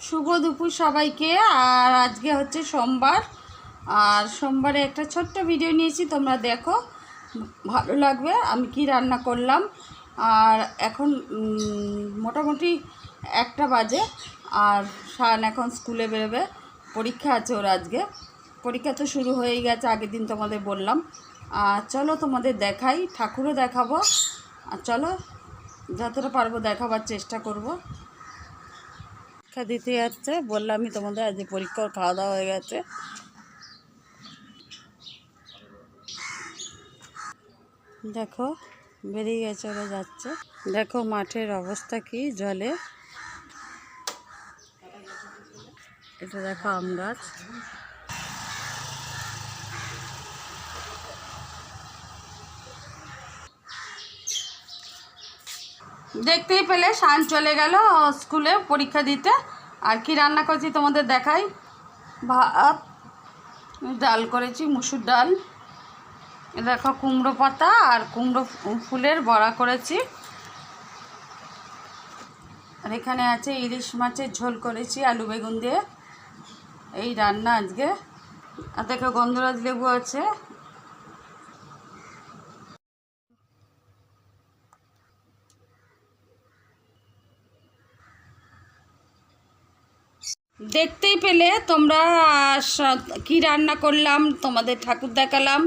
শুভ দুপুর সবাইকে। আর আজকে হচ্ছে সোমবার, আর সোমবারে একটা ছোট্ট ভিডিও নিয়েছি, তোমরা দেখো, ভালো লাগবে আমি কি রান্না করলাম। আর এখন মোটামুটি 1টা বাজে, আর শান এখন স্কুলে বেরোবে, পরীক্ষা আছে ওর আজকে। পরীক্ষা তো শুরু হয়েই গেছে, আগের দিন তোমাদের বললাম। আর চলো তোমাদের দেখাই, ঠাকুরও দেখাবো, আর চলো যতটা পারবো দেখাবার চেষ্টা করব। পরীক্ষা দিতে যাচ্ছে, বললামই তোমাদের আজ পরীক্ষার খাওয়া দাওয়া হয়ে গেছে। দেখো বেরিয়ে গেছে, ওরা যাচ্ছে। দেখো মাঠের অবস্থা কি, জলে। এটা দেখো আম গাছ। দেখতেই পেলে শান চলে গেল স্কুলে পরীক্ষা দিতে। আর কি রান্না করেছি তোমাদের দেখাই। ভাত, ডাল করেছি, মুসুর ডাল। দেখো কুমড়ো পাতা আর কুমড়ো ফুলের বড়া করেছি। আর এখানে আছে ইলিশ মাছের ঝোল করেছি আলু বেগুন দিয়ে। এই রান্না আজকে। আর দেখো গন্ধরাজ লেবু আছে। দেখতেই পেলে তোমরা কি রান্না করলাম, তোমাদের ঠাকুর দেখালাম।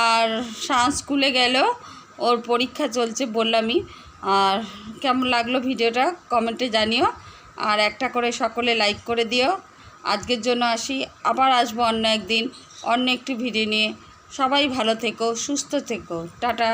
আর শান স্কুলে গেল, ওর পরীক্ষা চলছে বললামই। আর কেমন লাগলো ভিডিওটা কমেন্টে জানিও, আর একটা করে সকলে লাইক করে দিও। আজকের জন্য আসি, আবার আসবো অন্য একদিন অন্য একটি ভিডিও নিয়ে। সবাই ভালো থেকো, সুস্থ থেকো, টাটা।